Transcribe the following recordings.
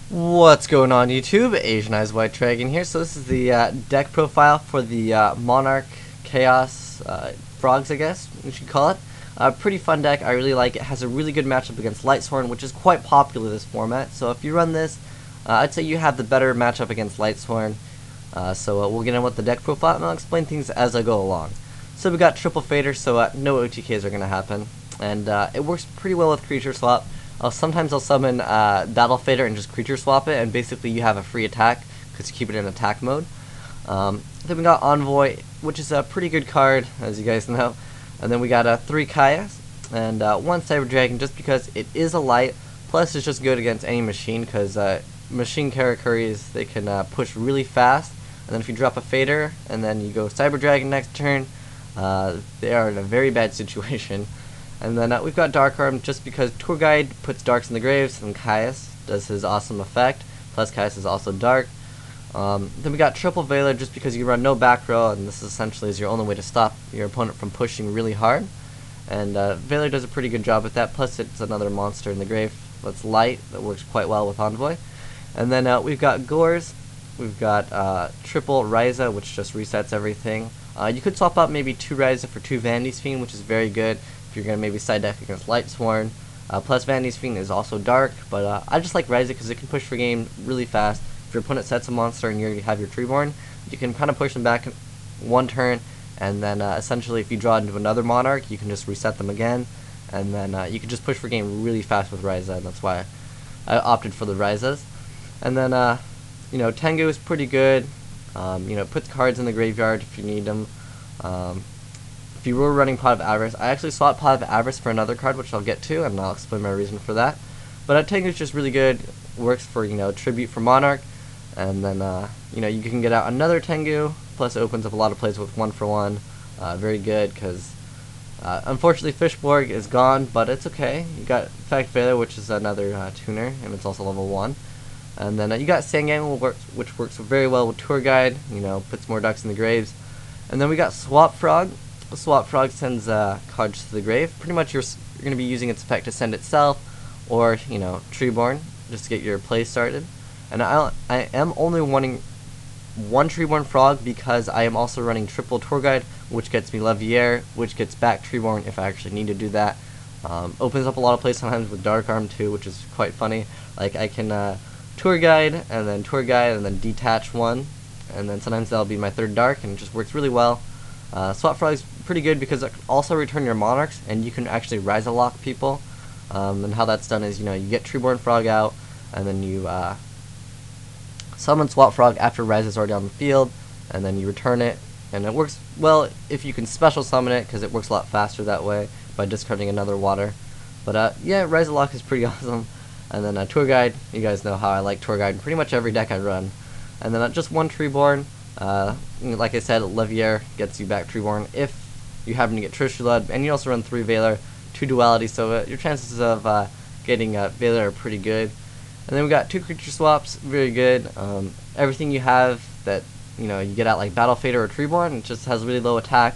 What's going on YouTube? azneyeswhitedragon here. So this is the deck profile for the Monarch Chaos Frogs, I guess we should call it. Pretty fun deck. I really like it. Has a really good matchup against Lightsworn, which is quite popular this format. So if you run this, I'd say you have the better matchup against Lightsworn. So we'll get in with the deck profile and I'll explain things as I go along. So we got triple fader, so no OTKs are going to happen. And it works pretty well with creature swap. Sometimes I'll summon Battle Fader and just creature swap it, and basically you have a free attack because you keep it in attack mode. Then we got Envoy, which is a pretty good card, as you guys know. And then we got 3 Kayas and 1 Cyber Dragon, just because it is a light. Plus, it's just good against any machine because machine Karakuris, they can push really fast. And then if you drop a Fader and then you go Cyber Dragon next turn, they are in a very bad situation. And then we've got Dark Arm just because TourGuide puts darks in the graves and Caius does his awesome effect. Plus Caius is also dark. Then we got Triple Veiler just because you run no back row, and this essentially is your only way to stop your opponent from pushing really hard. And Veiler does a pretty good job with that. Plus it's another monster in the grave that's light that works quite well with Envoy. And then we've got Gores. We've got Triple Ryza, which just resets everything. You could swap out maybe 2 Ryza for 2 Vanity's Fiend, which is very good if you're going to maybe side deck against Lightsworn. Plus Vanity's Fiend is also dark, but I just like Ryza because it can push for game really fast. If your opponent sets a monster and you already have your Treeborn, you can kind of push them back one turn, and then essentially if you draw into another Monarch, you can just reset them again, and then you can just push for game really fast with Ryza, and that's why I opted for the Ryzas. And then, you know, Tengu is pretty good. You know, put cards in the graveyard if you need them. If you were running Pot of Avarice, I actually swapped Pot of Avarice for another card, which I'll get to, and I'll explain my reason for that. But Tengu is just really good. Works for, you know, Tribute for Monarch, and then you know, you can get out another Tengu. Plus, it opens up a lot of plays with 1-for-1. Very good because unfortunately Fishborg is gone, but it's okay. You got Effect Veiler, which is another tuner, and it's also level 1. And then you got Sangang, which works very well with TourGuide. You know, puts more ducks in the graves. And then we got Swap Frog. Swap Frog sends cards to the grave. Pretty much you're going to be using its effect to send itself, or, you know, Treeborn, just to get your play started. And I am only wanting 1 Treeborn Frog because I am also running triple TourGuide, which gets me Levier, which gets back Treeborn if I actually need to do that. Opens up a lot of plays sometimes with Dark Arm too, which is quite funny. Like I can TourGuide and then detach 1, and then sometimes that'll be my 3rd dark, and it just works really well. Swap Frog is pretty good because it can also return your Monarchs, and you can actually Ryza lock people. And how that's done is, you know, you get Treeborn Frog out, and then you summon Swap Frog after Ryza's already on the field, and then you return it, and it works well if you can special summon it because it works a lot faster that way by discarding another water. But yeah, Ryza lock is pretty awesome. And then TourGuide, you guys know how I like TourGuide in pretty much every deck I run. And then just 1 Treeborn. Like I said, Levier gets you back Treeborn if you happen to get Trishulad, and you also run 3 Veiler, 2 Duality, so your chances of getting Veiler are pretty good. And then we got 2 creature swaps, very good. Everything you have that, you know, you get out like Battle Fader or Treeborn, it just has really low attack.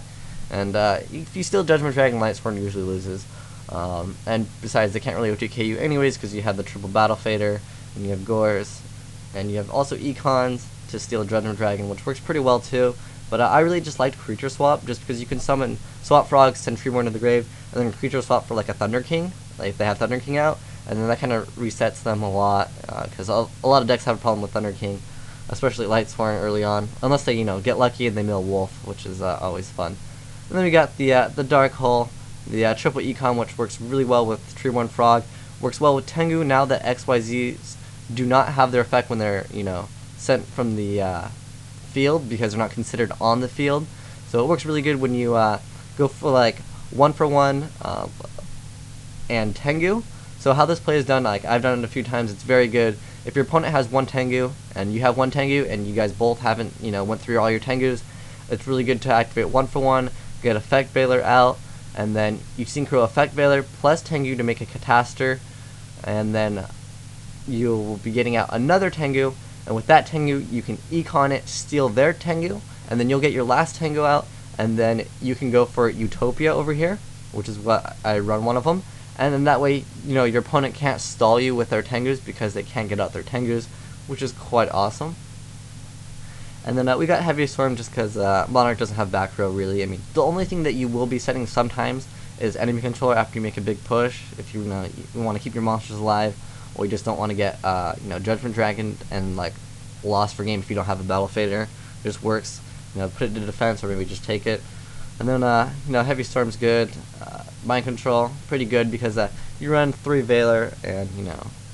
And if you steal Judgment Dragon, Lightsworn usually loses. And besides, they can't really OTK you anyways because you have the triple Battle Fader, and you have Gores, and you have also Econs to steal Judgment Dragon, which works pretty well too. But I really just liked Creature Swap just because you can summon Swap Frogs, send Treeborn to the grave, and then Creature Swap for like a Thunder King, like if they have Thunder King out, and then that kind of resets them a lot because a lot of decks have a problem with Thunder King, especially Lightsworn early on, unless they, you know, get lucky and they mill Wolf, which is always fun. And then we got the Dark Hole. The triple Econ, which works really well with Treeborn Frog, works well with Tengu now that XYZs do not have their effect when they're, you know, sent from the field because they're not considered on the field. So it works really good when you go for like 1-for-1 and Tengu. So how this play is done, like I've done it a few times, it's very good. If your opponent has 1 Tengu and you have 1 Tengu and you guys both haven't, you know, went through all your Tengus, it's really good to activate 1-for-1, get Effect Veiler out, and then you synchro Effect Veiler plus Tengu to make a Catastor, and then you will be getting out another Tengu, and with that Tengu you can Econ it, steal their Tengu, and then you'll get your last Tengu out, and then you can go for Utopia over here, which is what I run one of them, and then that way, you know, your opponent can't stall you with their Tengus because they can't get out their Tengus, which is quite awesome. And then we got Heavy Storm just because Monarch doesn't have back row really. I mean, the only thing that you will be setting sometimes is enemy controller after you make a big push. If you want to keep your monsters alive, or you just don't want to get Judgment Dragon and like lost for game if you don't have a Battle Fader. It just works. Put it to defense or maybe just take it. And then Heavy Storm's good. Mind Control pretty good because you run 3 Veiler and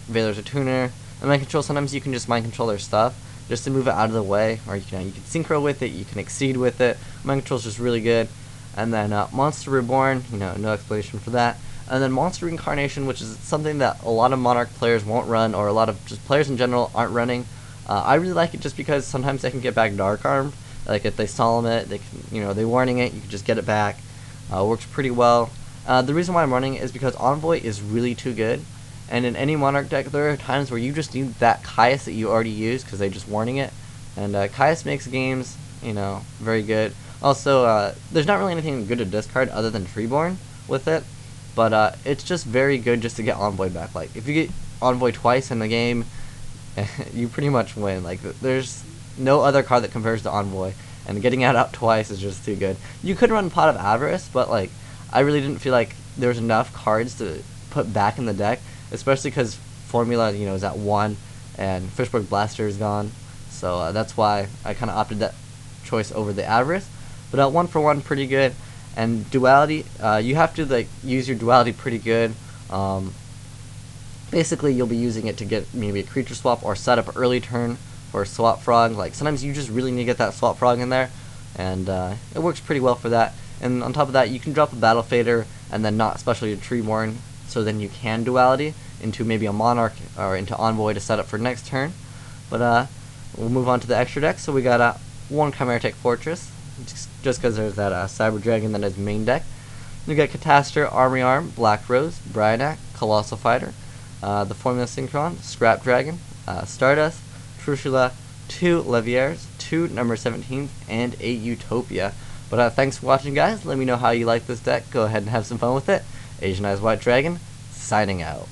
Veiler's a tuner. And Mind Control, sometimes you can just Mind Control their stuff just to move it out of the way, or you can synchro with it, you can exceed with it. Mind Control is just really good. And then Monster Reborn, no explanation for that. And then Monster Reincarnation, which is something that a lot of Monarch players won't run, or a lot of just players in general aren't running. I really like it just because sometimes they can get back Dark Armed. Like if they solemn it, they can, they warning it, you can just get it back. Works pretty well. The reason why I'm running it is because Envoy is really too good. And in any Monarch deck, there are times where you just need that Caius that you already used because they're just warning it. And Caius makes games, very good. Also, there's not really anything good to discard other than Treeborn with it. But it's just very good just to get Envoy back. Like, if you get Envoy twice in the game, you pretty much win. Like, there's no other card that compares to Envoy. And getting it out twice is just too good. You could run Pot of Avarice, but, like, I really didn't feel like there was enough cards to put back in the deck. Especially because Formula, is at 1, and Fishbrook Blaster is gone. So that's why I kind of opted that choice over the Avarice. But 1-for-1, pretty good. And Duality, you have to use your Duality pretty good. Basically, you'll be using it to get maybe a creature swap or set up early turn for a Swap Frog. Like sometimes you just really need to get that Swap Frog in there, and it works pretty well for that. And on top of that, you can drop a Battle Fader and then not special your Treeborn. So then you can Duality into maybe a Monarch or into Envoy to set up for next turn. But we'll move on to the extra deck. So we got 1 Chimera Tech Fortress, just because there's that Cyber Dragon that is main deck. We got Catastor, Armory Arm, Black Rose, Bryonak, Colossal Fighter, the Formula Synchron, Scrap Dragon, Stardust, Trushula, 2 Leviers, 2 number 17s, and a Utopia. But thanks for watching, guys. Let me know how you like this deck. Go ahead and have some fun with it. Asian Eyes White Dragon, signing out.